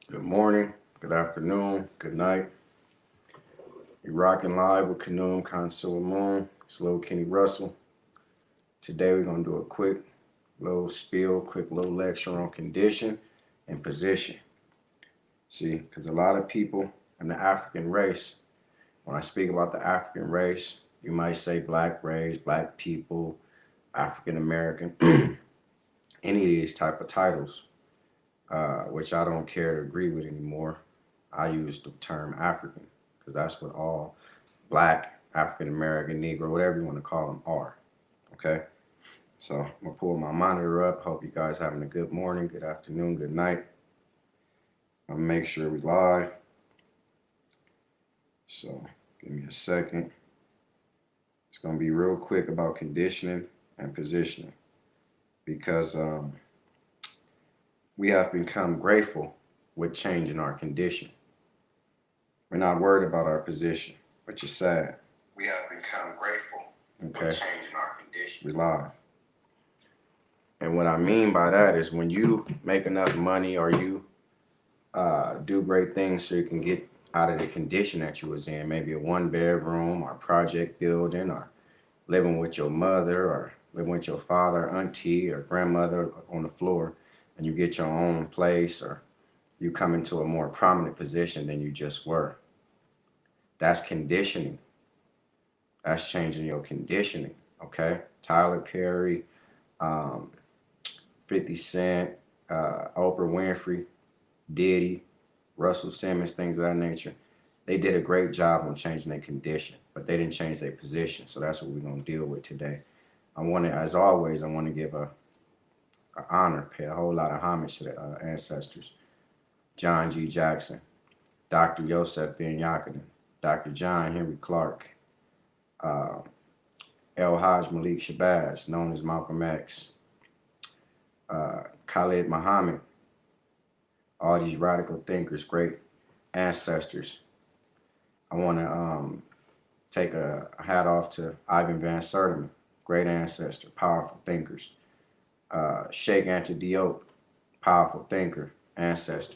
Good morning, good afternoon, good night. You're rocking live with Canoe Consul Moon. It's Lil Kenny Russell. Today we're gonna do a quick little spiel, quick little lecture on condition and position. See, because a lot of people in the African race, when I speak about the African race, you might say black race, black people, African American, any of these type of titles, which I don't care to agree with anymore. I use the term African because that's what all black, African American, Negro, whatever you want to call them are. Okay? So I'm going to pull my monitor up. Hope you guys having a good morning, good afternoon, good night. I'll make sure we live. So give me a second. It's going to be real quick about conditioning and positioning because we have become grateful with changing our condition. We're not worried about our position, which is sad. We have become grateful with changing our condition. We live. And what I mean by that is when you make enough money or you do great things so you can get out of the condition that you was in, maybe a 1-bedroom or project building or living with your mother or living with your father, auntie, or grandmother on the floor, and you get your own place or you come into a more prominent position than you just were. That's conditioning. That's changing your conditioning, okay? Tyler Perry, 50 Cent, Oprah Winfrey, Diddy, Russell Simmons, things of that nature. They did a great job on changing their condition, but they didn't change their position. So that's what we're going to deal with today. As always, I want to give a honor, pay a whole lot of homage to the ancestors. John G. Jackson, Dr. Yosef Ben Yakinen, Dr. John Henry Clark, El Hajj Malik Shabazz, known as Malcolm X, Khalid Muhammad, all these radical thinkers, great ancestors. I want to take a hat off to Ivan Van Sertima, great ancestor, powerful thinkers. Sheikh Anta Diop, powerful thinker, ancestor.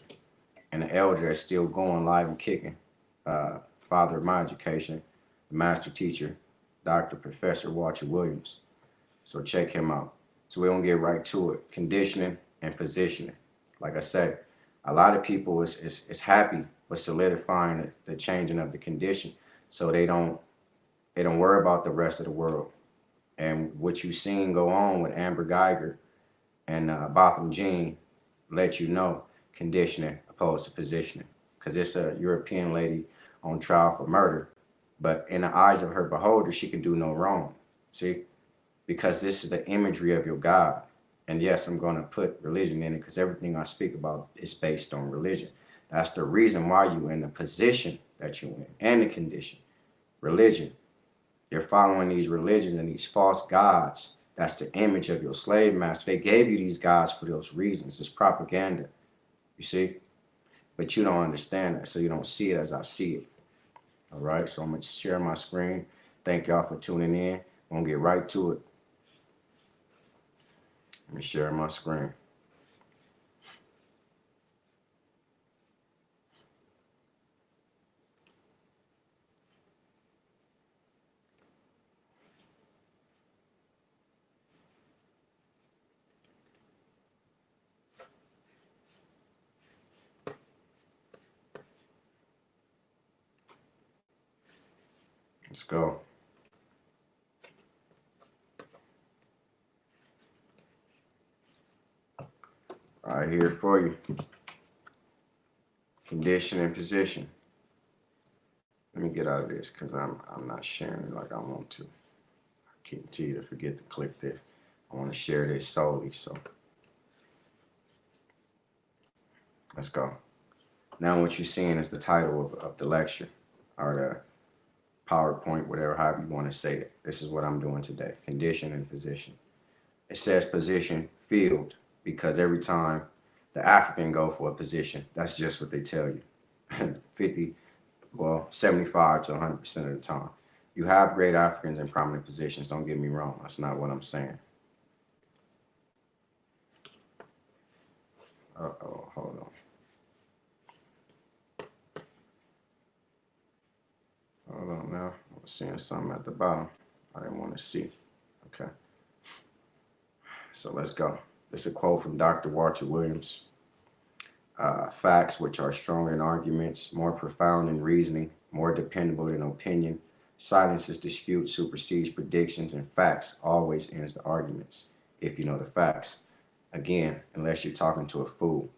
And an elder that's still going live and kicking, father of my education, the master teacher, Dr. Professor Walter Williams. So check him out. So we're going to get right to it. Conditioning and positioning. Like I said, a lot of people is happy with solidifying the changing of the condition so they don't worry about the rest of the world. And what you've seen go on with Amber Geiger and Botham Jean let you know conditioning opposed to positioning. Because it's a European lady on trial for murder. But in the eyes of her beholder, she can do no wrong. See? Because this is the imagery of your God. And yes, I'm going to put religion in it because everything I speak about is based on religion. That's the reason why you're in the position that you're in and the condition. Religion. You're following these religions and these false gods. That's the image of your slave master. They gave you these gods for those reasons. It's propaganda. You see? But you don't understand that, so you don't see it as I see it. All right, so I'm going to share my screen. Thank y'all for tuning in. I'm going to get right to it. Let me share my screen. Let's go. All right, here for you. Condition and position. Let me get out of this because I'm not sharing it like I want to. I continue to forget to click this. I want to share this solely, so let's go. Now what you're seeing is the title of the lecture or the PowerPoint, whatever, however you want to say it. This is what I'm doing today, condition and position. It says position field because every time the African go for a position, that's just what they tell you. 75 to 100% of the time. You have great Africans in prominent positions, don't get me wrong. That's not what I'm saying. Uh-oh, hold on. seeing something at the bottom I didn't want to see. Okay. So let's go. This is a quote from Dr. Walter Williams. Facts, which are stronger than arguments, more profound than reasoning, more dependable than opinion, silences disputes, supersedes predictions, and facts always ends the arguments, if you know the facts. Again, unless you're talking to a fool.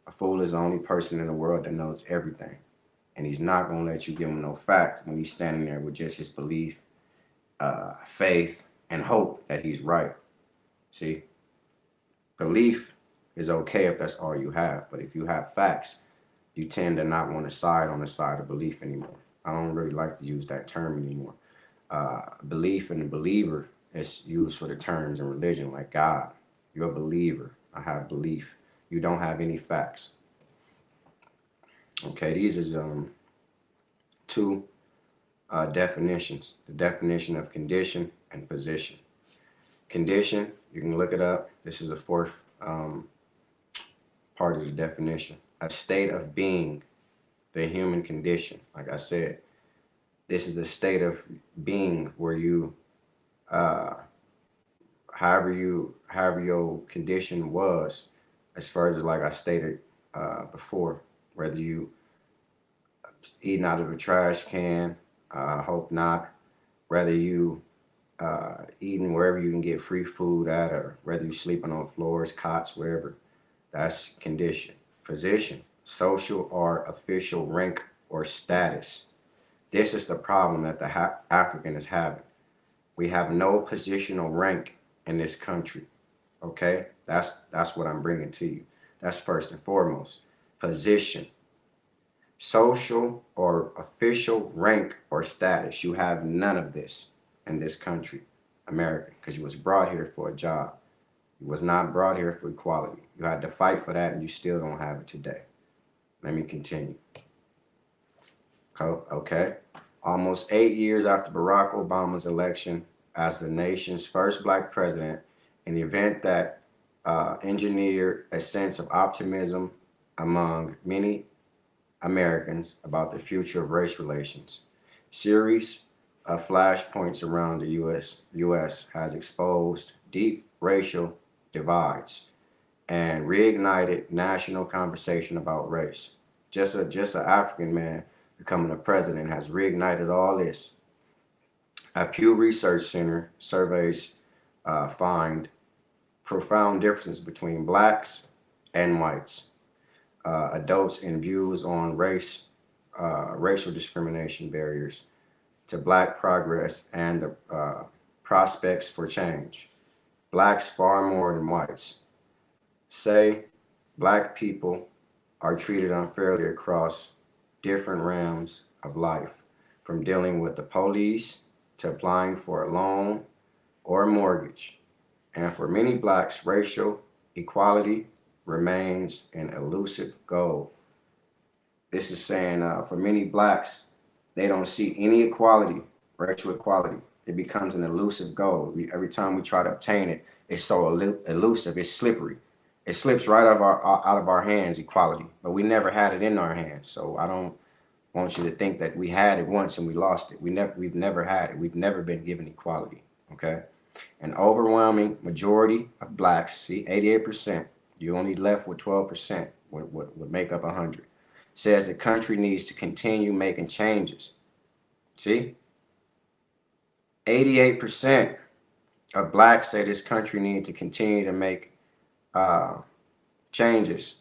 A fool is the only person in the world that knows everything. And he's not going to let you give him no fact when he's standing there with just his belief, faith, and hope that he's right. See, belief is okay if that's all you have. But if you have facts, you tend to not want to side on the side of belief anymore. I don't really like to use that term anymore. Belief and the believer is used for the terms in religion, like God. You're a believer. I have belief. You don't have any facts. Okay, these is two definitions. The definition of condition and position. Condition, you can look it up. This is the fourth part of the definition. A state of being, the human condition. Like I said, this is a state of being where you, however your condition was, as far as like I stated before, whether you eating out of a trash can, I hope not, whether you eating wherever you can get free food at, or whether you sleeping on floors, cots, wherever, that's condition. Position, social or official rank or status. This is the problem that the African is having. We have no positional rank in this country. Okay, that's what I'm bringing to you. That's first and foremost. Position, social or official rank or status. You have none of this in this country, America, because you was brought here for a job. You was not brought here for equality. You had to fight for that, and you still don't have it today. Let me continue. Okay. Almost 8 years after Barack Obama's election as the nation's first black president, an event that engineered a sense of optimism among many Americans about the future of race relations. Series of flashpoints around the U.S. has exposed deep racial divides and reignited national conversation about race. Just an African man becoming a president has reignited all this. A Pew Research Center surveys find profound differences between blacks and whites. Adults in views on race, racial discrimination barriers to black progress and the prospects for change. Blacks far more than whites. Say black people are treated unfairly across different realms of life, from dealing with the police to applying for a loan or a mortgage. And for many blacks, racial equality remains an elusive goal. This is saying for many blacks, they don't see any equality, racial equality. It becomes an elusive goal. Every time we try to obtain it, it's so elusive, it's slippery. It slips right out of our hands, equality. But we never had it in our hands. So I don't want you to think that we had it once and we lost it. We've never had it. We've never been given equality. Okay? An overwhelming majority of blacks, see, 88%, you're only left with 12%, would make up 100, says the country needs to continue making changes. See? 88% of blacks say this country needs to continue to make changes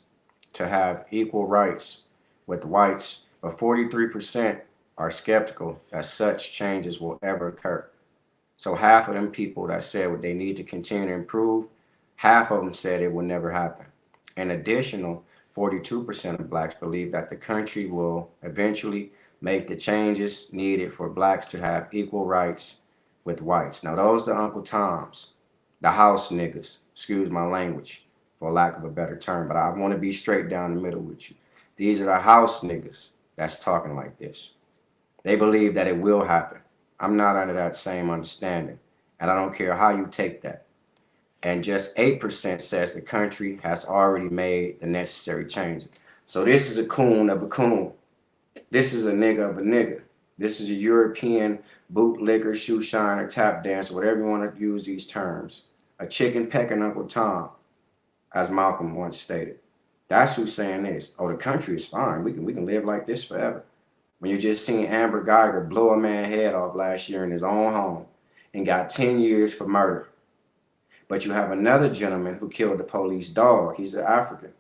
to have equal rights with whites, but 43% are skeptical that such changes will ever occur. So half of them people that said what they need to continue to improve, half of them said it will never happen. An additional 42% of blacks believe that the country will eventually make the changes needed for blacks to have equal rights with whites. Now those are Uncle Toms, the house niggas, excuse my language, for lack of a better term, but I want to be straight down the middle with you. These are the house niggas that's talking like this. They believe that it will happen. I'm not under that same understanding, and I don't care how you take that. And just 8% says the country has already made the necessary changes. So this is a coon of a coon. This is a nigga of a nigga. This is a European bootlicker, shoe shiner, tap dancer, whatever you want to use these terms. A chicken pecking Uncle Tom, as Malcolm once stated. That's who's saying this. Oh, the country is fine. We can live like this forever. When you just seen Amber Geiger blow a man's head off last year in his own home and got 10 years for murder. But you have another gentleman who killed the police dog. He's an African.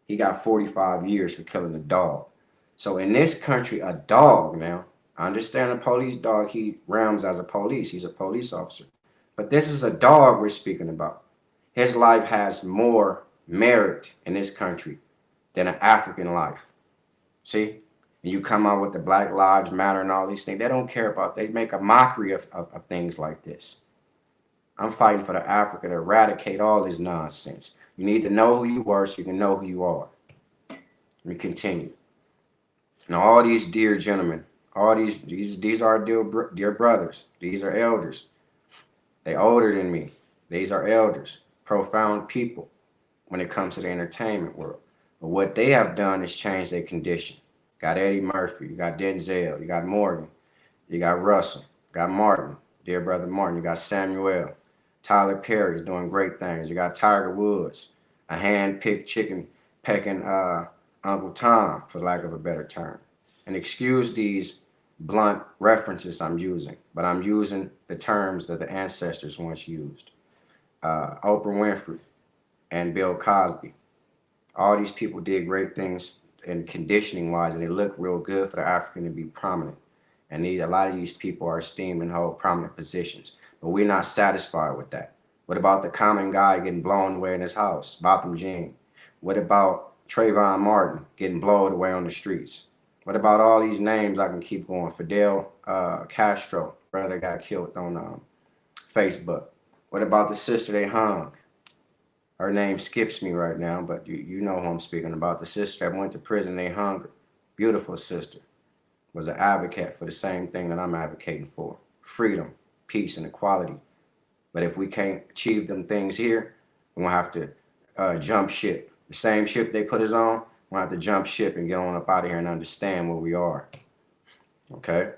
He got 45 years for killing a dog. So in this country, a dog now, I understand a police dog, he rounds as a police. He's a police officer. But this is a dog we're speaking about. His life has more merit in this country than an African life. See? And you come out with the Black Lives Matter and all these things. They don't care about, they make a mockery of things like this. I'm fighting for the Africa to eradicate all this nonsense. You need to know who you are so you can know who you are. Let me continue. Now, all these dear gentlemen, all these are dear brothers. These are elders. They're older than me. These are elders, profound people when it comes to the entertainment world. But what they have done is change their condition. Got Eddie Murphy, you got Denzel, you got Morgan, you got Russell, you got Martin, dear brother Martin, you got Samuel. Tyler Perry is doing great things. You got Tiger Woods, a hand-picked chicken pecking Uncle Tom, for lack of a better term. And excuse these blunt references I'm using, but I'm using the terms that the ancestors once used. Oprah Winfrey and Bill Cosby. All these people did great things in conditioning-wise, and they look real good for the African to be prominent. And a lot of these people are esteemed and hold prominent positions. But we're not satisfied with that. What about the common guy getting blown away in his house, Botham Jean? What about Trayvon Martin getting blown away on the streets? What about all these names? I can keep going. Fidel Castro, brother got killed on Facebook. What about the sister they hung? Her name skips me right now, but you know who I'm speaking about. The sister that went to prison, they hung her. Beautiful sister. Was an advocate for the same thing that I'm advocating for. Freedom, peace, and equality. But if we can't achieve them things here, we're going to have to jump ship. The same ship they put us on, we're going to have to jump ship and get on up out of here and understand where we are. Okay?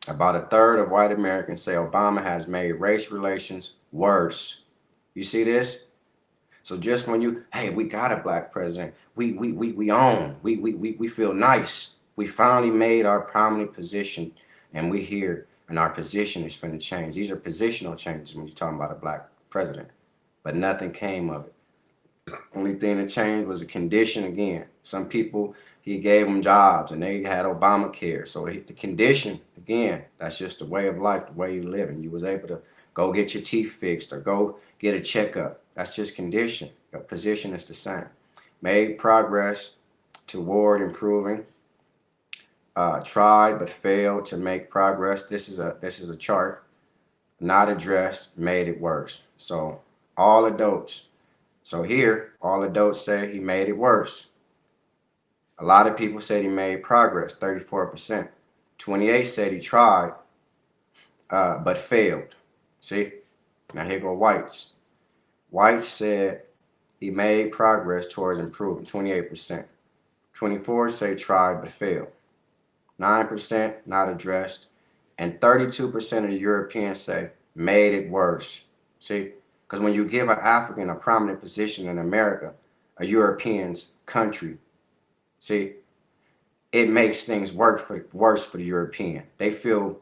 About a third of white Americans say Obama has made race relations worse. You see this? So just when you, hey, we got a black president, we own, we feel nice. We finally made our prominent position, and we here, and our position is going to change. These are positional changes when you're talking about a black president, but nothing came of it. Only thing that changed was a condition again. Some people, he gave them jobs, and they had Obamacare. So the condition, again, that's just the way of life, the way you live, and you was able to go get your teeth fixed or go get a checkup. That's just condition. Your position is the same. Made progress toward improving. Tried but failed to make progress. This is a chart. Not addressed, made it worse. So all adults. So here, all adults say he made it worse. A lot of people said he made progress, 34%. 28 said he tried, but failed. See? Now here go whites. Whites said he made progress towards improving, 28%. 24 say tried but failed. 9% not addressed, and 32% of the Europeans say made it worse. See, because when you give an African a prominent position in America, a European's country, see, it makes things worse for the European. They feel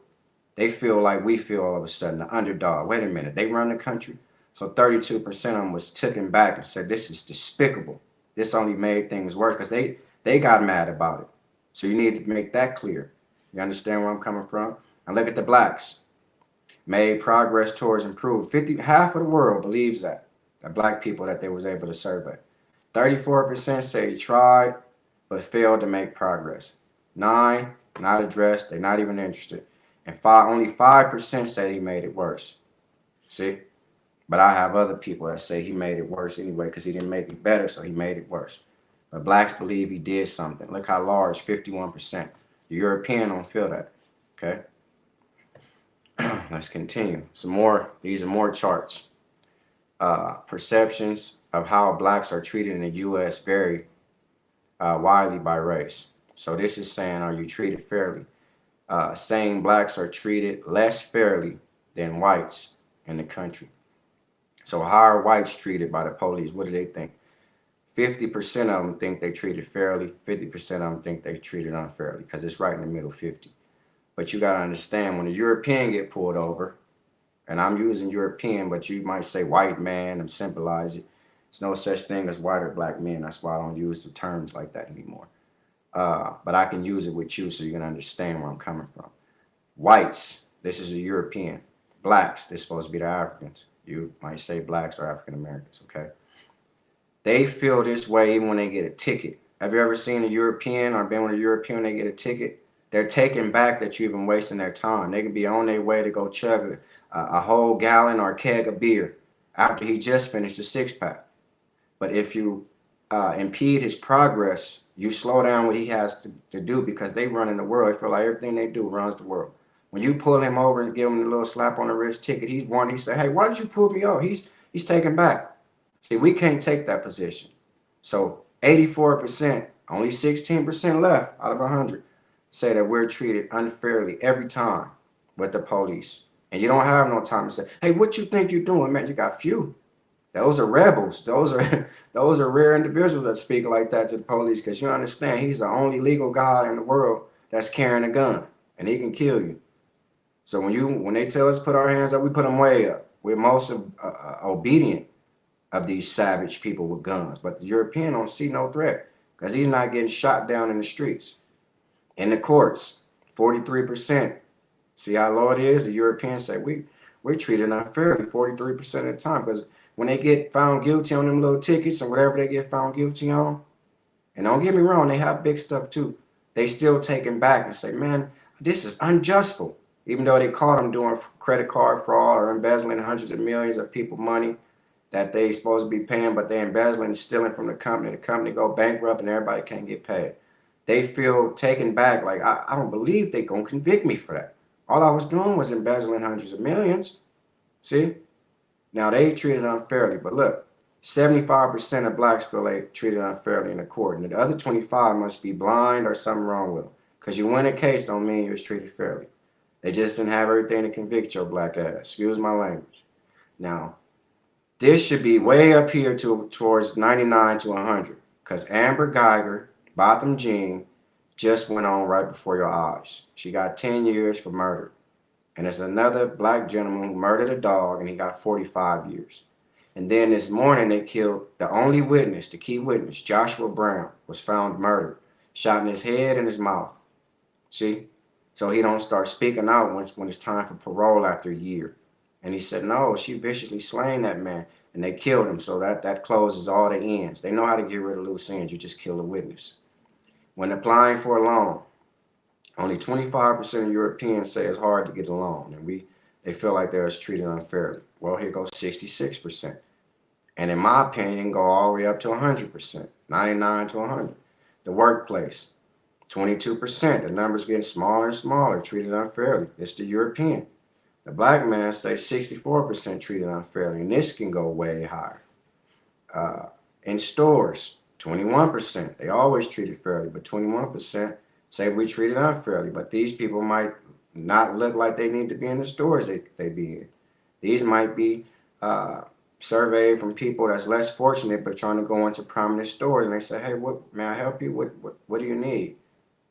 like we feel all of a sudden, the underdog. Wait a minute, they run the country. So 32% of them was taken back and said, this is despicable. This only made things worse because they got mad about it. So you need to make that clear. You understand where I'm coming from? And look at the blacks. Made progress towards improving. Half of the world believes that. The black people that they was able to survey. 34% say they tried, but failed to make progress. 9, not addressed. They're not even interested. And only 5% say he made it worse. See? But I have other people that say he made it worse anyway because he didn't make it better, so he made it worse. But blacks believe he did something. Look how large, 51%. The European don't feel that, okay? Let's continue. These are more charts. Perceptions of how blacks are treated in the U.S. vary widely by race. So this is saying, are you treated fairly? saying blacks are treated less fairly than whites in the country. So how are whites treated by the police? What do they think? 50% of them think they treated fairly. 50% of them think they treated unfairly, because it's right in the middle, 50. But you got to understand, when a European get pulled over, and I'm using European, but you might say white man and symbolize it. There's no such thing as white or black men. That's why I don't use the terms like that anymore. But I can use it with you so you can understand where I'm coming from. Whites, this is a European. Blacks, this is supposed to be the Africans. You might say blacks or African Americans, okay? They feel this way even when they get a ticket. Have you ever seen a European or been with a European when they get a ticket? They're taken back that you've been wasting their time. They could be on their way to go chug a whole gallon or keg of beer after he just finished a six-pack. But if you impede his progress, you slow down what he has to do, because they run in the world. They feel like everything they do runs the world. When you pull him over and give him a little slap on the wrist ticket, he say, hey, why did you pull me over? He's taken back. See, we can't take that position. So 84%, only 16% left out of 100, say that we're treated unfairly every time with the police. And you don't have no time to say, hey, what you think you're doing, man? You got few. Those are rebels. Those are rare individuals that speak like that to the police, because you understand he's the only legal guy in the world that's carrying a gun, and he can kill you. So when they tell us to put our hands up, we put them way up. We're most obedient of these savage people with guns. But the European don't see no threat, because he's not getting shot down in the streets. In the courts, 43%. See how low it is? The Europeans say we're treated unfairly 43% of the time, because when they get found guilty on them little tickets or whatever they get found guilty on, and don't get me wrong, they have big stuff too, they still take them back and say, man, this is unjustful. Even though they caught them doing credit card fraud or embezzling hundreds of millions of people's money that they supposed to be paying, but they're embezzling and stealing from the company go bankrupt and everybody can't get paid. They feel taken back, like, I don't believe they're going to convict me for that. All I was doing was embezzling hundreds of millions. See? Now, they treated unfairly, but look, 75% of blacks feel they treated unfairly in the court, and the other 25 must be blind or something wrong with them, because you win a case don't mean you was treated fairly. They just didn't have everything to convict your black ass. Excuse my language. Now, this should be way up here towards 99 to 100, because Amber Geiger, Botham Jean, just went on right before your eyes. She got 10 years for murder. And there's another black gentleman who murdered a dog, and he got 45 years. And then this morning they killed the only witness, the key witness, Joshua Brown, was found murdered, shot in his head and his mouth. See? So he don't start speaking out when it's time for parole after a year. And he said, no, she viciously slain that man, and they killed him. So that closes all the ends. They know how to get rid of loose ends. You just kill a witness. When applying for a loan, only 25% of Europeans say it's hard to get a loan, and they feel like they're treated unfairly. Well, here goes 66%. And in my opinion, go all the way up to 100%, 99 to 100. The workplace, 22%. The number's getting smaller and smaller, treated unfairly. It's the European. The black man say 64% treated unfairly, and this can go way higher. In stores, 21%. They always treated fairly, but 21% say we treated unfairly. But these people might not look like they need to be in the stores they be in. These might be surveyed from people that's less fortunate but trying to go into prominent stores, and they say, hey, what may I help you? What do you need?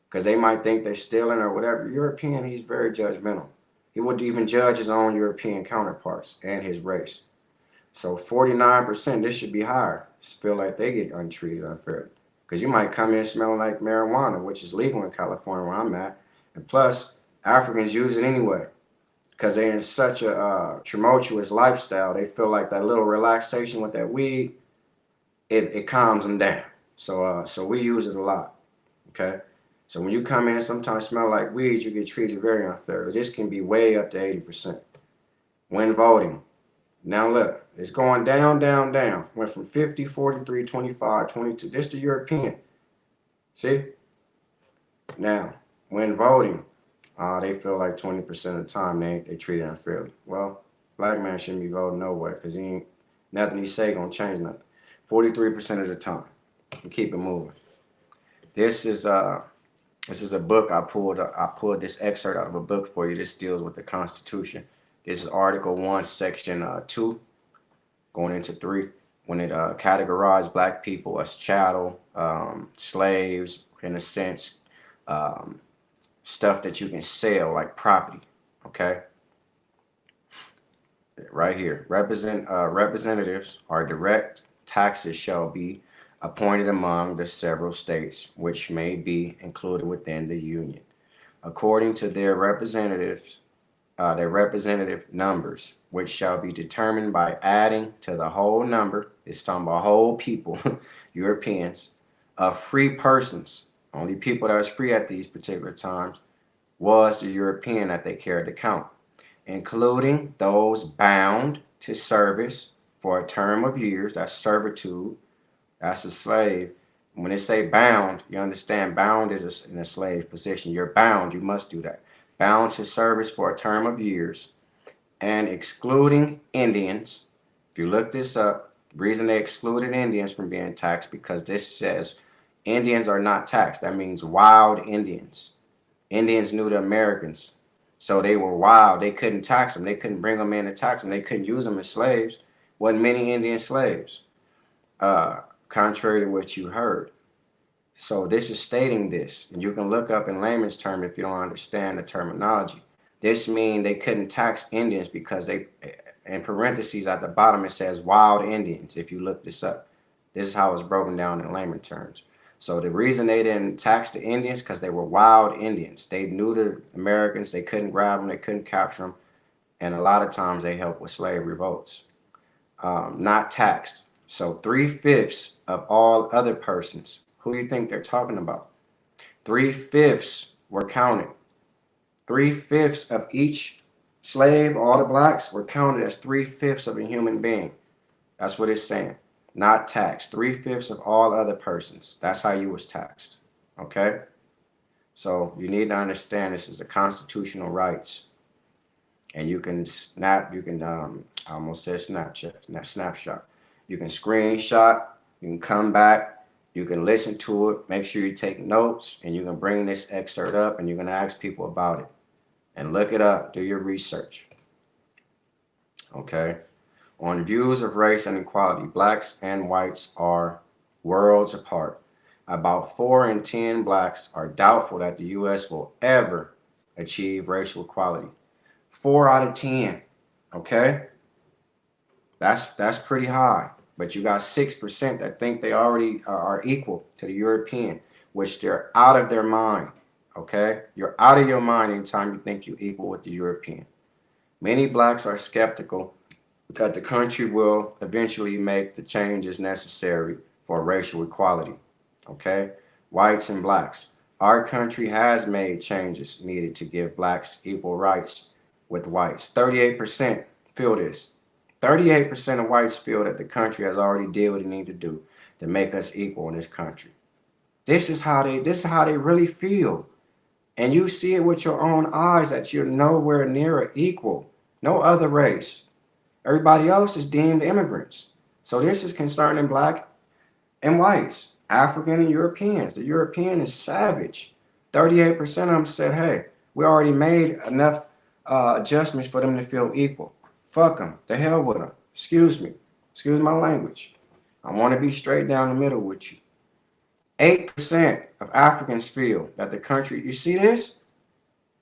Because they might think they're stealing or whatever. European, he's very judgmental. He wouldn't even judge his own European counterparts and his race. So 49%, this should be higher. Feel like they get untreated unfairly. Because you might come in smelling like marijuana, which is legal in California where I'm at. And plus, Africans use it anyway. Because they're in such a tumultuous lifestyle, they feel like that little relaxation with that weed, it calms them down. So we use it a lot, okay? So when you come in and sometimes smell like weed, you get treated very unfairly. This can be way up to 80%. When voting, now look, it's going down, down, down. Went from 50, 43, 25, 22. This the European. See? Now, when voting, they feel like 20% of the time they treat it unfairly. Well, black man shouldn't be voting nowhere, because nothing he say gonna change nothing. 43% of the time. And keep it moving. This is This is a book I pulled this excerpt out of a book for you. This deals with the Constitution. This is Article 1, Section 2, going into 3. When it categorized black people as chattel, slaves, in a sense, um, stuff that you can sell like property. Okay, right here. Representatives are direct taxes shall be appointed among the several states which may be included within the union, according to their representative numbers, which shall be determined by adding to the whole number. It's talking about whole people, Europeans, of free persons. Only people that was free at these particular times was the European that they cared to count, including those bound to service for a term of years. That's servitude. That's a slave. When they say bound, you understand bound is in a slave position. You're bound. You must do that. Bound to service for a term of years, and excluding Indians. If you look this up, the reason they excluded Indians from being taxed, because this says Indians are not taxed. That means wild Indians. Indians knew the Americans, so they were wild. They couldn't tax them. They couldn't bring them in and tax them. They couldn't use them as slaves. Wasn't many Indian slaves, contrary to what you heard. So this is stating this, and you can look up in layman's term if you don't understand the terminology. This means they couldn't tax Indians because they, in parentheses at the bottom, it says wild Indians. If you look this up, this is how it's broken down in layman terms. So the reason they didn't tax the Indians because they were wild Indians. They knew the Americans. They couldn't grab them. They couldn't capture them. And a lot of times they helped with slave revolts. Not taxed. So 3/5 of all other persons. Who do you think they're talking about? 3/5 were counted. 3/5 of each slave, all the blacks, were counted as 3/5 of a human being. That's what it's saying. Not taxed. 3/5 of all other persons. That's how you was taxed. Okay? So you need to understand this is a constitutional rights. And you can I almost said snapshot. You can screenshot, you can come back, you can listen to it, make sure you take notes, and you can bring this excerpt up and you can ask people about it. And look it up, do your research. Okay? On views of race and equality, blacks and whites are worlds apart. About 4 in 10 blacks are doubtful that the U.S. will ever achieve racial equality. 4 out of 10. Okay? That's pretty high. But you got 6% that think they already are equal to the European, which they're out of their mind. Okay? You're out of your mind anytime you think you're equal with the European. Many blacks are skeptical that the country will eventually make the changes necessary for racial equality. Okay? Whites and blacks. Our country has made changes needed to give blacks equal rights with whites. 38% feel this. 38% of whites feel that the country has already did what it needed to do to make us equal in this country. This is how they really feel. And you see it with your own eyes that you're nowhere near equal. No other race. Everybody else is deemed immigrants. So this is concerning black and whites, African and Europeans. The European is savage. 38% of them said, hey, we already made enough adjustments for them to feel equal. Fuck them. The hell with them. Excuse me. Excuse my language. I want to be straight down the middle with you. 8% of Africans feel that the country, you see this?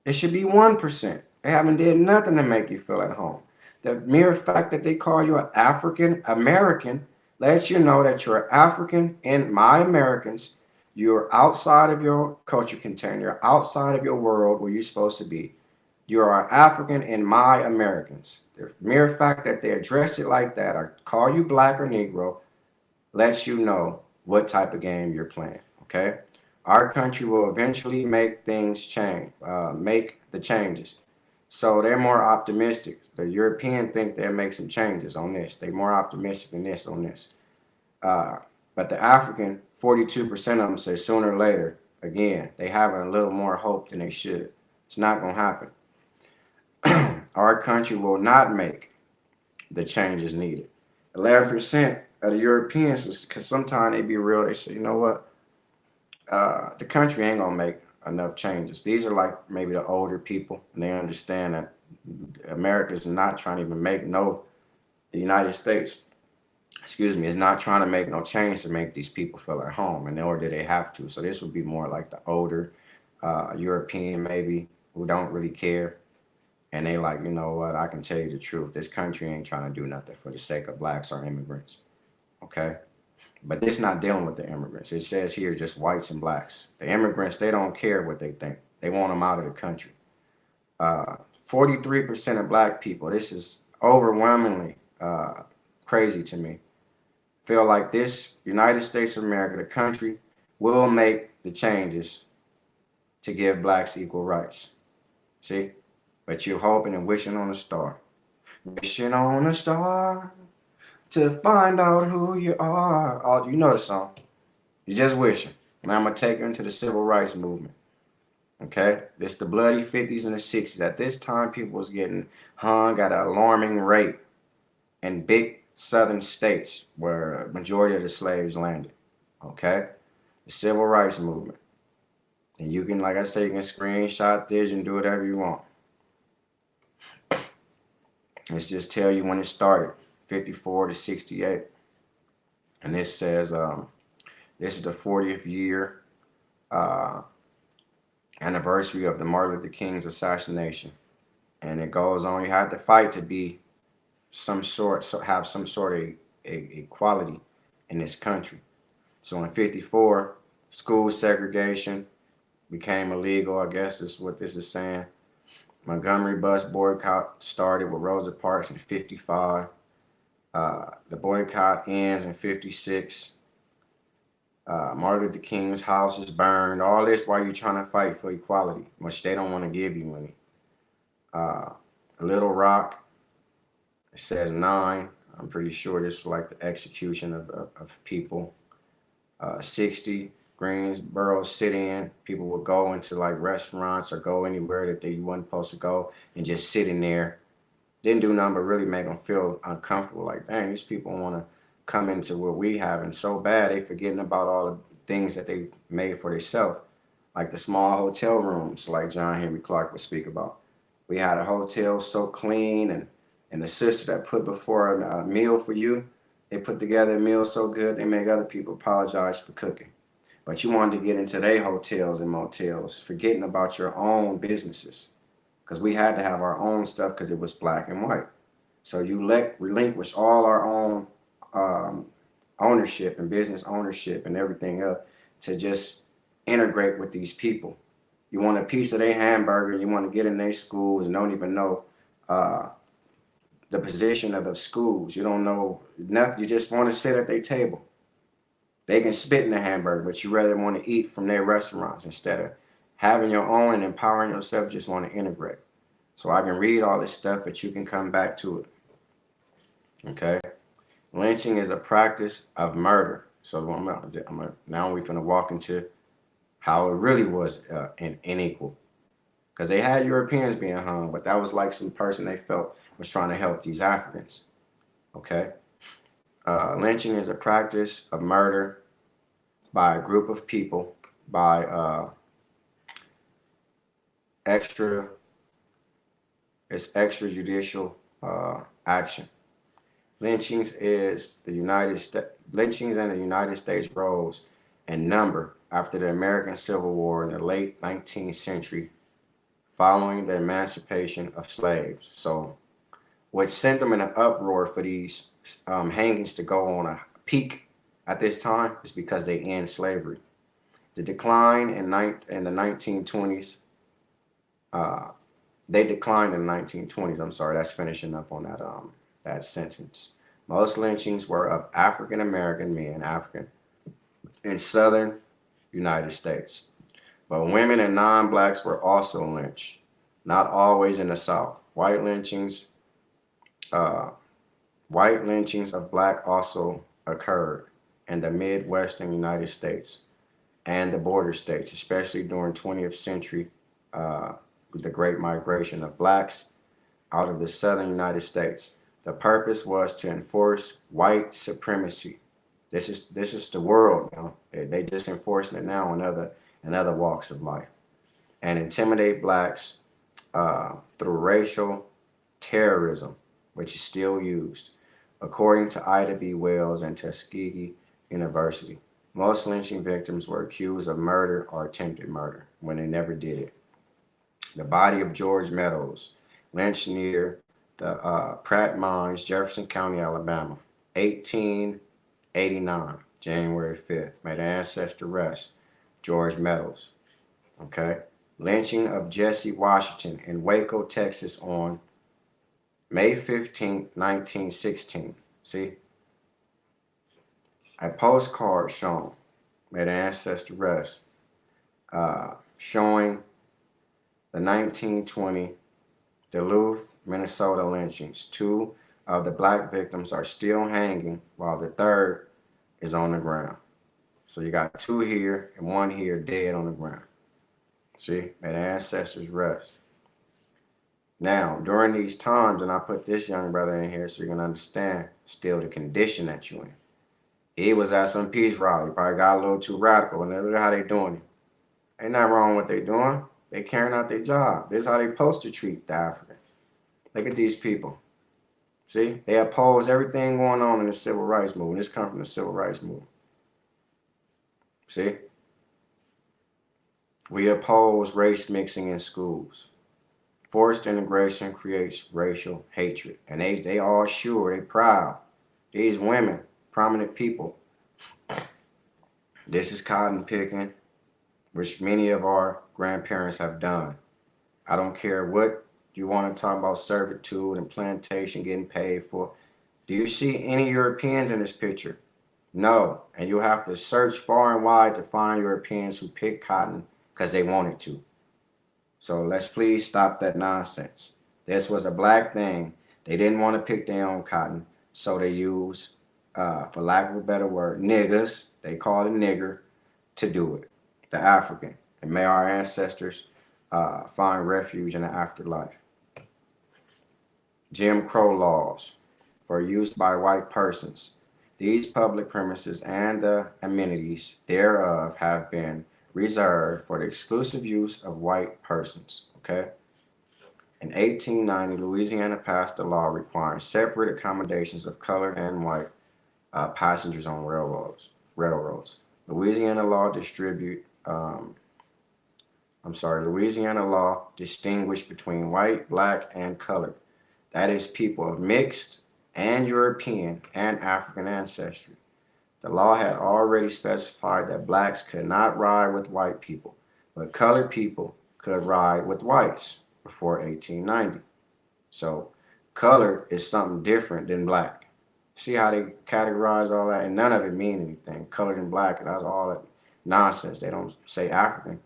It should be 1%. They haven't did nothing to make you feel at home. The mere fact that they call you an African American lets you know that you're African and my Americans. You're outside of your culture container. You're outside of your world where you're supposed to be. You are African and my Americans. The mere fact that they address it like that or call you black or Negro lets you know what type of game you're playing. Okay? Our country will eventually make things change, make the changes. So they're more optimistic. The European think they'll make some changes on this. They're more optimistic than this on this. But the African, 42% of them say sooner or later, again, they have a little more hope than they should. It's not going to happen. Our country will not make the changes needed. 11% of the Europeans, because sometimes they be real, they say, you know what? The country ain't going to make enough changes. These are like maybe the older people, and they understand that America is not trying to even make the United States, excuse me, is not trying to make no change to make these people feel at home, and nor do they have to. So this would be more like the older European maybe who don't really care, and they like, you know what, I can tell you the truth. This country ain't trying to do nothing for the sake of blacks or immigrants. Okay? But this not dealing with the immigrants. It says here just whites and blacks. The immigrants, they don't care what they think. They want them out of the country. 43% of black people, this is overwhelmingly crazy to me, feel like this United States of America, the country, will make the changes to give blacks equal rights. See? But you're hoping and wishing on a star. Wishing on a star to find out who you are. Oh, you know the song. You're just wishing. And I'm going to take you into the civil rights movement. Okay? This the bloody 50s and the 60s. At this time, people was getting hung at an alarming rate in big southern states where a majority of the slaves landed. Okay? The civil rights movement. And you can, like I say, you can screenshot this and do whatever you want. Let's just tell you when it started. 54 to 68. And this says, this is the 40th year anniversary of the Martin Luther King's assassination. And it goes on, you have to fight to be some sort, have some sort of equality in this country. So in 54, school segregation became illegal, I guess is what this is saying. Montgomery bus boycott started with Rosa Parks in 55. The boycott ends in 56. Martin Luther King's house is burned. All this while you're trying to fight for equality, which they don't want to give you any. Little Rock, it says 9. I'm pretty sure this was like the execution of people. 60, Greensboro sit-in. People would go into like restaurants or go anywhere that they weren't supposed to go and just sit in there. Didn't do nothing but really make them feel uncomfortable. Like, dang, these people want to come into what we have, and so bad they forgetting about all the things that they made for themselves, like the small hotel rooms, like John Henry Clark would speak about. We had a hotel so clean, and the sister that put before a meal for you, they put together a meal so good they make other people apologize for cooking. But you wanted to get into their hotels and motels, forgetting about your own businesses. Because we had to have our own stuff because it was black and white. So you relinquish all our own ownership and business ownership and everything else to just integrate with these people. You want a piece of their hamburger, you want to get in their schools and don't even know the position of the schools. You don't know nothing. You just want to sit at their table. They can spit in the hamburger, but you rather want to eat from their restaurants instead of having your own and empowering yourself. Just want to integrate. So I can read all this stuff, but you can come back to it. Okay? Lynching is a practice of murder. So now we're going to walk into how it really was unequal. Because they had Europeans being hung, but that was like some person they felt was trying to help these Africans. Okay? Lynching is a practice of murder by a group of people, by extrajudicial action. Lynchings and the United States rose in number after the American Civil War in the late 19th century, following the emancipation of slaves. So, what sent them in an uproar for these hangings to go on a peak at this time is because they end slavery. The decline in the 1920s. They declined in the 1920s. I'm sorry, that's finishing up on that sentence. Most lynchings were of African American men, in southern United States. But women and non-blacks were also lynched, not always in the South. White lynchings of black also occurred in the Midwestern United States and the border states, especially during 20th century, the Great Migration of blacks out of the southern United States. The purpose was to enforce white supremacy. This is the world, you know. They just enforcing it now in other walks of life. and intimidate blacks through racial terrorism, which is still used, according to Ida B. Wells and Tuskegee University. Most lynching victims were accused of murder or attempted murder when they never did it. The body of George Meadows, lynched near the Pratt Mines, Jefferson County, Alabama, 1889, January 5th. May the ancestor rest. George Meadows. Okay. Lynching of Jesse Washington in Waco, Texas on May 15, 1916. See? A postcard shown. May the ancestor rest. Showing the 1920 Duluth, Minnesota lynchings. 2 of the black victims are still hanging while the 3rd is on the ground. So you got 2 here and 1 here dead on the ground. See, may the ancestors rest. Now, during these times, and I put this young brother in here so you can understand still the condition that you're in. He was at some peace rally, probably got a little too radical, and look how they doing it. Ain't nothing wrong with what they doing. They carrying out their job. This is how they supposed to treat the African. Look at these people. See, they oppose everything going on in the civil rights movement. This comes from the civil rights movement. See? We oppose race mixing in schools. Forced integration creates racial hatred. And they all sure, they proud. These women, prominent people. This is cotton picking, which many of our grandparents have done. I don't care what you want to talk about, servitude and plantation getting paid for. Do you see any Europeans in this picture? No. And you have to search far and wide to find Europeans who pick cotton because they wanted to. So let's please stop that nonsense. This was a black thing. They didn't want to pick their own cotton, so they used, for lack of a better word, niggers, they called a nigger, to do it, the African. And may our ancestors find refuge in the afterlife. Jim Crow laws for use by white persons. These public premises and the amenities thereof have been reserved for the exclusive use of white persons. Okay. In 1890, Louisiana passed a law requiring separate accommodations of colored and white passengers on railroads. Louisiana law distinguished between white, black, and colored. That is, people of mixed and European and African ancestry. The law had already specified that blacks could not ride with white people, but colored people could ride with whites before 1890. So colored is something different than black. See how they categorize all that? And none of it mean anything. Colored and black, that's all that nonsense. They don't say African.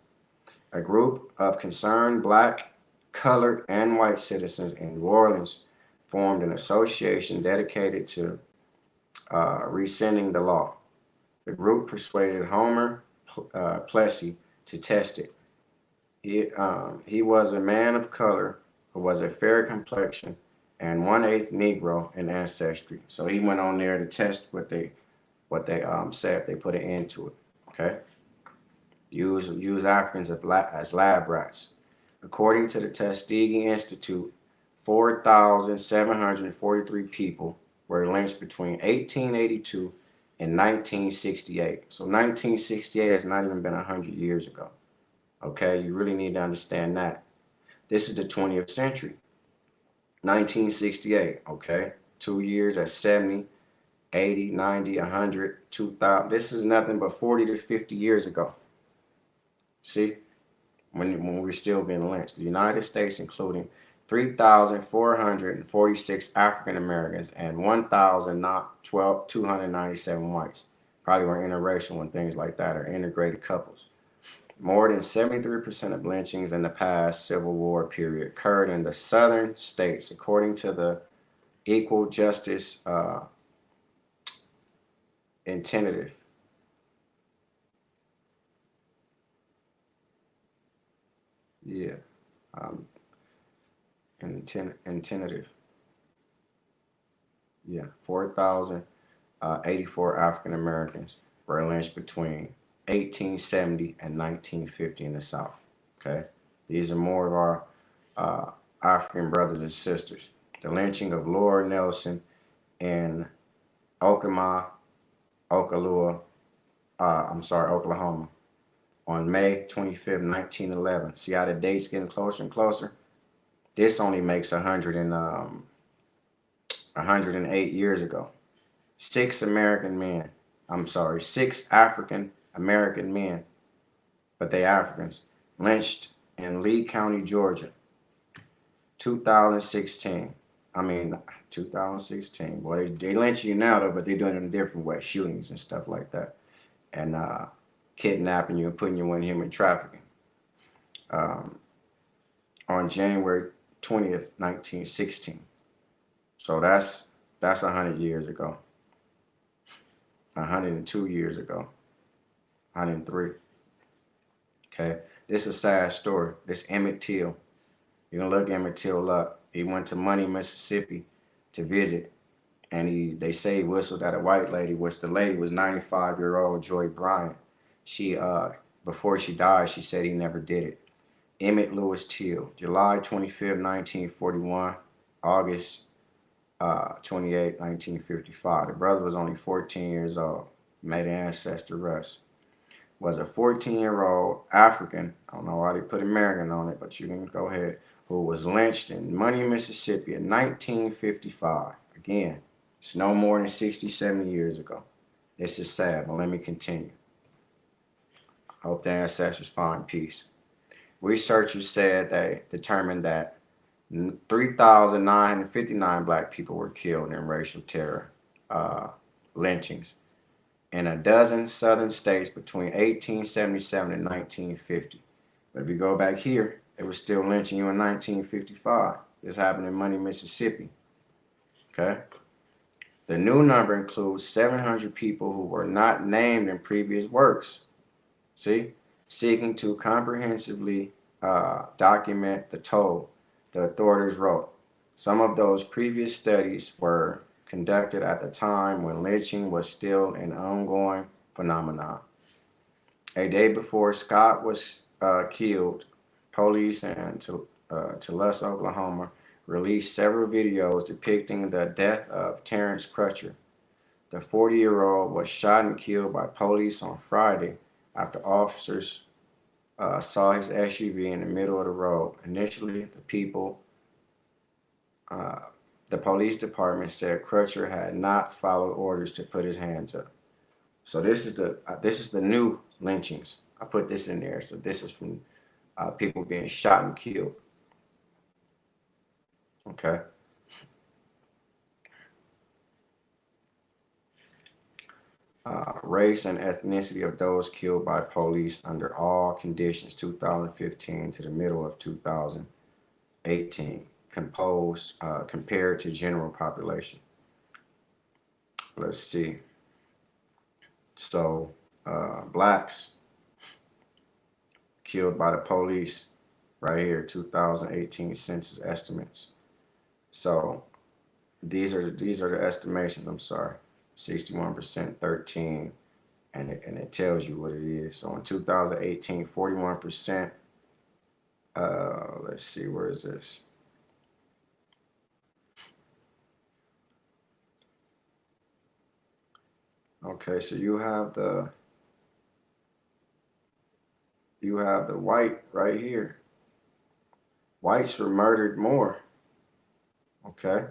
A group of concerned black, colored, and white citizens in New Orleans formed an association dedicated to rescinding the law. The group persuaded Homer Plessy to test it. He was a man of color who was a fair complexion and 1/8 Negro in ancestry. So he went on there to test what they said if they put an end to it. Okay. Use Africans as lab rats. According to the Tuskegee Institute, 4,743 people were lynched between 1882 and 1968. So 1968 has not even been 100 years ago. Okay, you really need to understand that. This is the 20th century. 1968, okay? 2 years, that's 70, 80, 90, 100, 2,000. This is nothing but 40 to 50 years ago. See? When we're still being lynched. The United States, including 3,446 African Americans and 1,297 whites. Probably were interracial and things like that, or integrated couples. More than 73% of lynchings in the past Civil War period occurred in the southern states, according to the Equal Justice Initiative. Yeah. Tentative. Yeah, 4,084 African Americans were lynched between 1870 and 1950 in the South. Okay. These are more of our African brothers and sisters. The lynching of Lord Nelson in Okima, Oklahoma, on May 25th, 1911. See how the date's getting closer and closer? This only makes 108 years ago. Six African American men, but they Africans, lynched in Lee County, Georgia, 2016. 2016. Boy, they lynch you now, though, but they're doing it in a different way, shootings and stuff like that, and kidnapping you and putting you in human trafficking. Um, on January 20th, 1916. So that's 100 years ago, 102 years ago, 103. Okay, this is a sad story. This Emmett Till. You can look Emmett Till up. He went to Money, Mississippi to visit, and they say he whistled at a white lady, which the lady was 95-year-old Joy Bryant. She before she died, she said he never did it. Emmett Lewis Till, July 25th, 1941, August 28th, 1955. The brother was only 14 years old. May the ancestor rest. Was a 14-year-old African, I don't know why they put American on it, but you can go ahead, who was lynched in Money, Mississippi in 1955. Again, it's no more than 60, 70 years ago. This is sad, but let me continue. I hope the ancestors find peace. Researchers said they determined that 3,959 black people were killed in racial terror lynchings in a dozen southern states between 1877 and 1950. But if you go back here, it was still lynching you in 1955. This happened in Money, Mississippi. Okay? The new number includes 700 people who were not named in previous works. See? Seeking to comprehensively document the toll the authorities wrote. Some of those previous studies were conducted at the time when lynching was still an ongoing phenomenon. A day before Scott was killed, police in Tulsa, Oklahoma, released several videos depicting the death of Terrence Crutcher. The 40-year-old was shot and killed by police on Friday after officers saw his SUV in the middle of the road. Initially, the police department said Crutcher had not followed orders to put his hands up. So this is the new lynchings. I put this in there. So this is from people being shot and killed. Okay. Race and ethnicity of those killed by police under all conditions, 2015 to the middle of 2018, compared to general population. Let's see. So blacks killed by the police right here, 2018 census estimates. So these are the estimations. I'm sorry. 61%, 13, and it tells you what it is. So in 2018, 41%. Let's see, where is this? Okay, so you have the white right here. Whites were murdered more. Okay,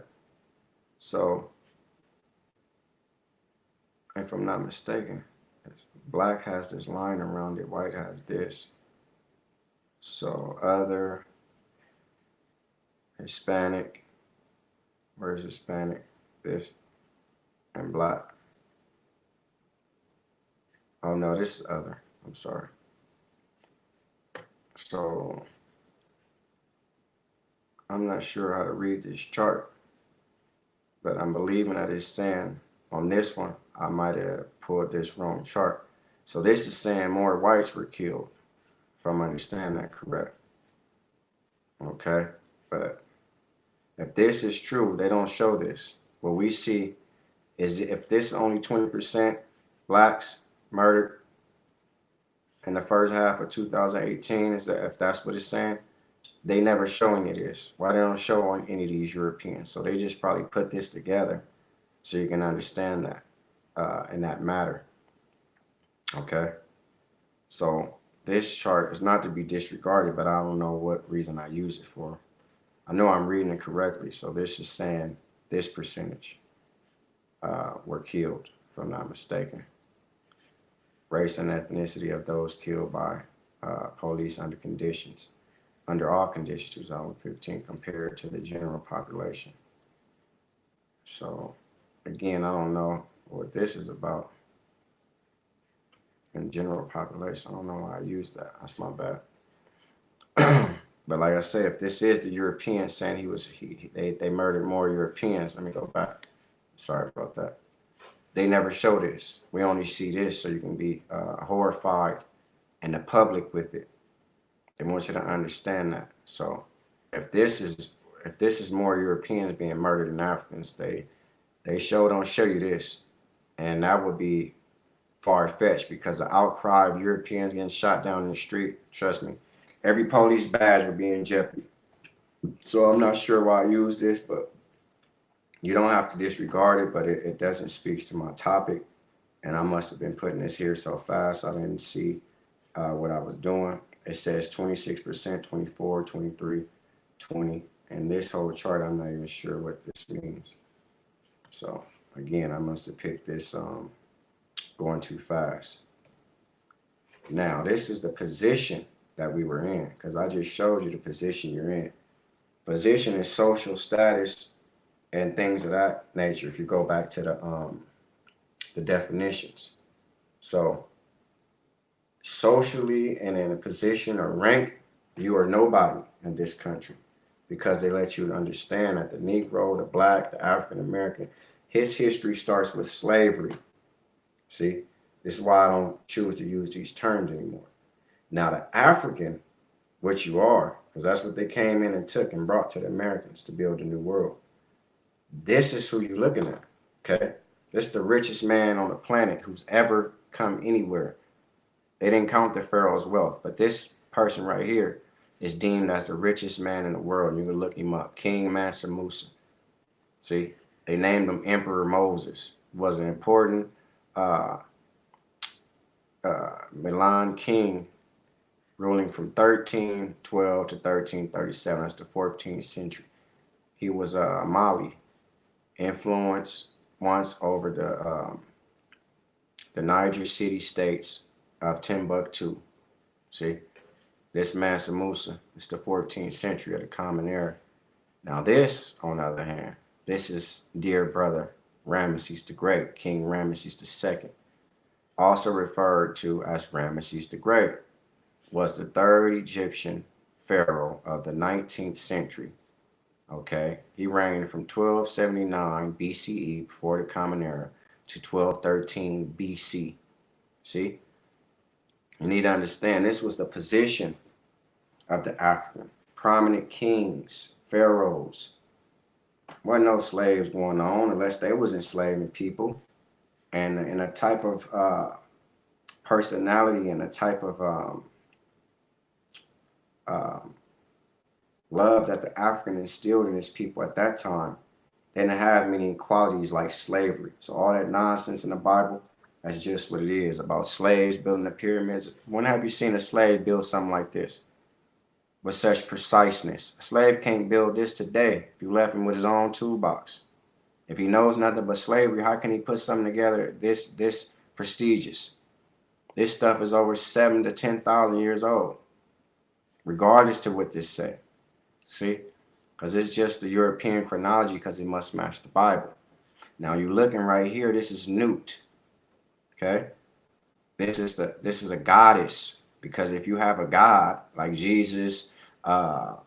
so if I'm not mistaken, black has this line around it, white has this. So other, Hispanic, where's Hispanic? This, and black. Oh no, this is other. I'm sorry. So I'm not sure how to read this chart, but I'm believing that it's saying on this one, I might have pulled this wrong chart. So this is saying more whites were killed, if I'm understanding that correct. Okay, but if this is true, they don't show this. What we see is if this is only 20% blacks murdered, in the first half of 2018, is that if that's what it's saying, they never show any of this. Why they don't show on any of these Europeans? So they just probably put this together so you can understand that in that matter. Okay. So this chart is not to be disregarded, but I don't know what reason I use it for. I know I'm reading it correctly. So this is saying this percentage were killed, if I'm not mistaken. Race and ethnicity of those killed by police under all conditions, 2015, compared to the general population. So again, I don't know what this is about. In general population, I don't know why I used that. That's my bad. But like I said, if this is the European saying they murdered more Europeans, let me go back. Sorry about that. They never show this. We only see this so you can be horrified and the public with it. They want you to understand that. So if this is more Europeans being murdered than Africans, they don't show you this, and that would be far-fetched because the outcry of Europeans getting shot down in the street, trust me, every police badge would be in jeopardy. So I'm not sure why I use this, but you don't have to disregard it, but it doesn't speak to my topic. And I must have been putting this here so fast I didn't see what I was doing. It says 26%, 24, 23, 20. And this whole chart, I'm not even sure what this means. So again, I must have picked this going too fast. Now, this is the position that we were in, because I just showed you the position you're in. Position is social status and things of that nature, if you go back to the definitions. So socially and in a position or rank, you are nobody in this country, because they let you understand that the Negro, the Black, the African American, his history starts with slavery. See, this is why I don't choose to use these terms anymore. Now, the African, what you are, because that's what they came in and took and brought to the Americans to build a new world. This is who you're looking at, okay? This is the richest man on the planet who's ever come anywhere. They didn't count the pharaoh's wealth, but this person right here is deemed as the richest man in the world. You can look him up, King Mansa Musa. See, they named him Emperor Moses. It wasn't important. Milan King, ruling from 1312 to 1337. That's the 14th century. He was a Mali influence once over the Niger city states of Timbuktu. See, this Mansa Musa is the 14th century of the Common Era. Now this, on the other hand, this is dear brother Ramesses the Great, King Ramesses II, also referred to as Ramesses the Great, was the third Egyptian pharaoh of the 19th century. Okay, he reigned from 1279 BCE, before the Common Era, to 1213 BC. See, you need to understand this was the position of the African. Prominent kings, pharaohs. Wasn't no slaves going on unless they was enslaving people. And in a type of personality and a type of love that the African instilled in his people at that time, they didn't have many qualities like slavery. So all that nonsense in the Bible, that's just what it is, about slaves building the pyramids. When have you seen a slave build something like this with such preciseness? A slave can't build this today if you left him with his own toolbox. If he knows nothing but slavery, how can he put something together this prestigious? This stuff is over 7,000 to 10,000 years old, regardless to what this say. See, because it's just the European chronology, because it must match the Bible. Now you're looking right here. This is Newt. Okay, this is a goddess, because if you have a god like Jesus, the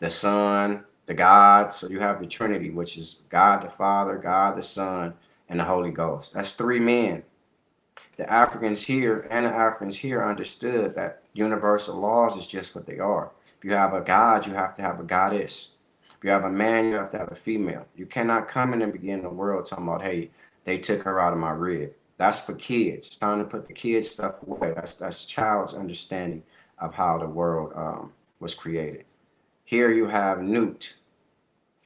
Son, the God, so you have the Trinity, which is God the Father, God the Son, and the Holy Ghost. That's three men. The Africans here and the Africans here understood that universal laws is just what they are. If you have a God, you have to have a goddess. If you have a man, you have to have a female. You cannot come in and begin the world talking about, hey, they took her out of my rib. That's for kids. It's time to put the kids stuff away. That's child's understanding of how the world was created. Here you have Newt.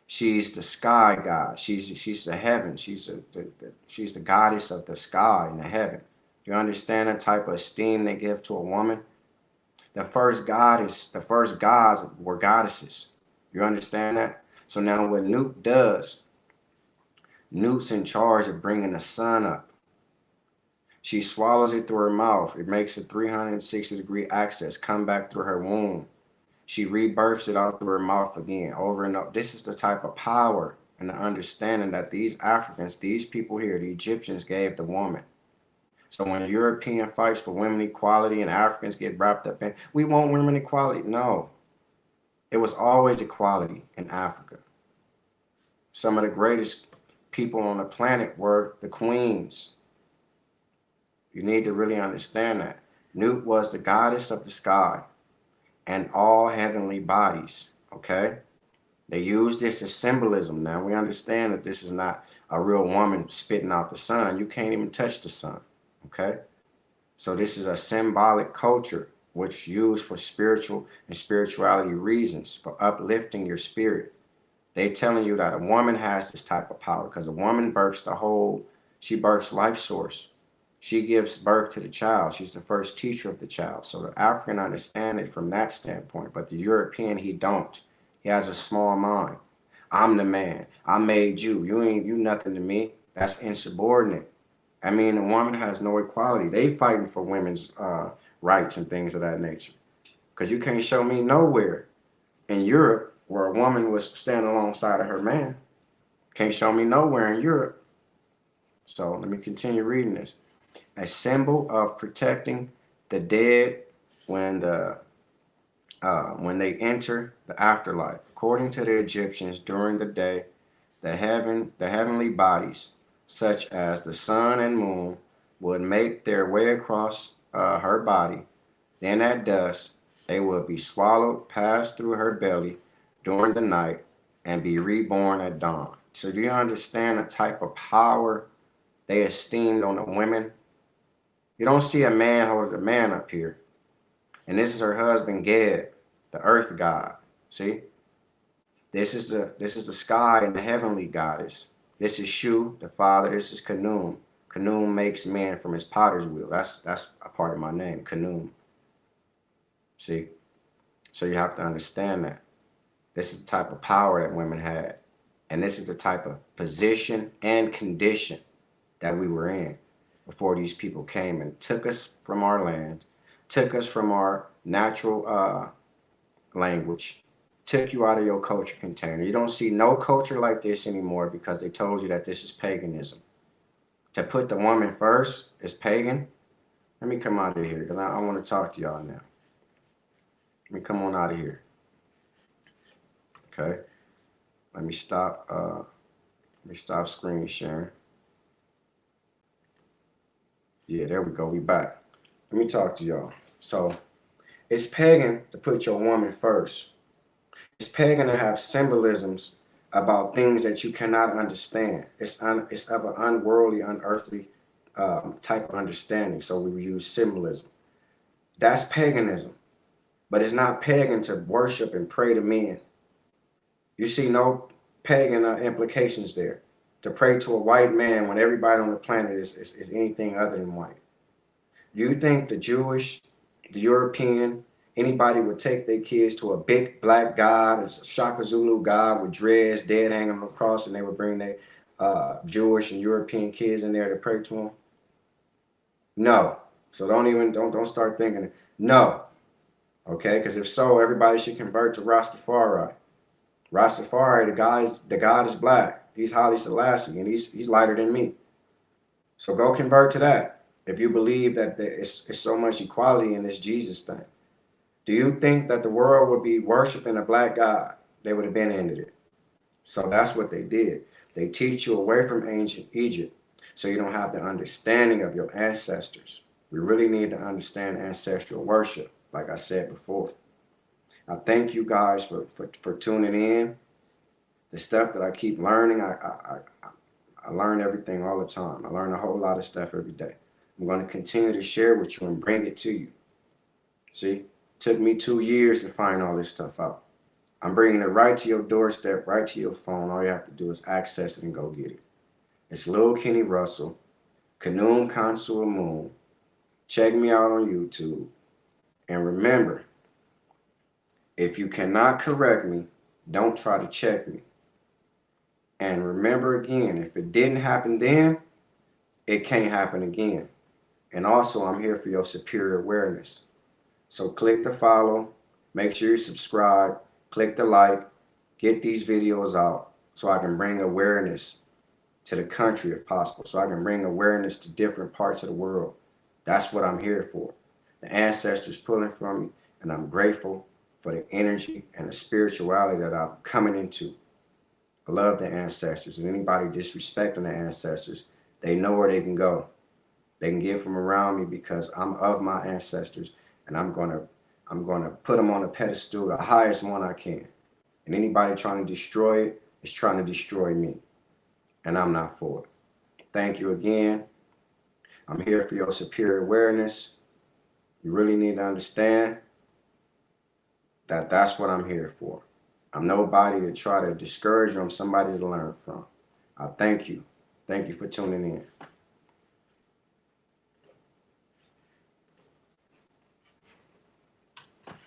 She's the sky god. She's the heaven. She's the goddess of the sky and the heaven. You understand the type of esteem they give to a woman? The first gods were goddesses. You understand that? So now what Newt does, Newt's in charge of bringing the sun up. She swallows it through her mouth. It makes a 360-degree access come back through her womb. She rebirths it out through her mouth again, over and over. This is the type of power and the understanding that these Africans, these people here, the Egyptians gave the woman. So when a European fights for women equality and Africans get wrapped up in, we want women equality. No, it was always equality in Africa. Some of the greatest people on the planet were the queens. You need to really understand that. Nut was the goddess of the sky and all heavenly bodies, okay? They use this as symbolism. Now we understand that this is not a real woman spitting out the sun. You can't even touch the sun, okay? So this is a symbolic culture which used for spiritual and spirituality reasons, for uplifting your spirit. They telling you that a woman has this type of power because a woman births she births life source. She gives birth to the child. She's the first teacher of the child. So the African understand it from that standpoint, but the European, he don't. He has a small mind. I'm the man. I made you. You nothing to me. That's insubordinate. I mean, the woman has no equality. They fighting for women's rights and things of that nature. Because you can't show me nowhere in Europe where a woman was standing alongside of her man. Can't show me nowhere in Europe. So let me continue reading this. A symbol of protecting the dead when they enter the afterlife. According to the Egyptians, during the day, the heavenly bodies, such as the sun and moon, would make their way across her body. Then at dusk, they would be swallowed, pass through her belly during the night, and be reborn at dawn. So do you understand the type of power they esteemed on the women? You don't see a man holding a man up here. And this is her husband, Geb, the earth god. See? This is the sky and the heavenly goddess. This is Shu, the father. This is Khnum. Khnum makes men from his potter's wheel. That's a part of my name, Khnum. See? So you have to understand that. This is the type of power that women had. And this is the type of position and condition that we were in before these people came and took us from our land, took us from our natural language, took you out of your culture container. You don't see no culture like this anymore because they told you that this is paganism. To put the woman first is pagan. Let me come out of here because I want to talk to y'all now. Let me come on out of here. Okay. Let me stop screen sharing. Yeah, there we go. We back. Let me talk to y'all. So it's pagan to put your woman first. It's pagan to have symbolisms about things that you cannot understand. It's of an unworldly, unearthly type of understanding. So we use symbolism. That's paganism. But it's not pagan to worship and pray to men. You see no pagan implications there. To pray to a white man when everybody on the planet is anything other than white. Do you think the Jewish, the European, anybody would take their kids to a big black god, a Shaka Zulu god with dreads, dead hanging on the cross, and they would bring their Jewish and European kids in there to pray to them? No. So don't start thinking it. No. Okay, because if so, everybody should convert to Rastafari. Rastafari, the god is black. He's Haile Selassie, and he's lighter than me. So go convert to that if you believe that it's so much equality in this Jesus thing. Do you think that the world would be worshiping a black god? They would have been ended it. So that's what they did. They teach you away from ancient Egypt so you don't have the understanding of your ancestors. We really need to understand ancestral worship, like I said before. I thank you guys for tuning in. The stuff that I keep learning, I I learn everything all the time. I learn a whole lot of stuff every day. I'm going to continue to share with you and bring it to you. See, took me 2 years to find all this stuff out. I'm bringing it right to your doorstep, right to your phone. All you have to do is access it and go get it. It's Lil Kenny Russell, Canoon Consul Moon. Check me out on YouTube. And remember, if you cannot correct me, don't try to check me. And remember again, if it didn't happen then, it can't happen again. And also, I'm here for your superior awareness. So click the follow, make sure you subscribe, click the like, get these videos out so I can bring awareness to the country if possible, so I can bring awareness to different parts of the world. That's what I'm here for. The ancestors pulling from me, and I'm grateful for the energy and the spirituality that I'm coming into. I love the ancestors, and anybody disrespecting the ancestors, they know where they can go. They can get from around me because I'm of my ancestors, and I'm gonna put them on a pedestal, the highest one I can. And anybody trying to destroy it is trying to destroy me, and I'm not for it. Thank you again. I'm here for your superior awareness. You really need to understand that that's what I'm here for. I'm nobody to try to discourage you. I'm somebody to learn from. I thank you. Thank you for tuning in.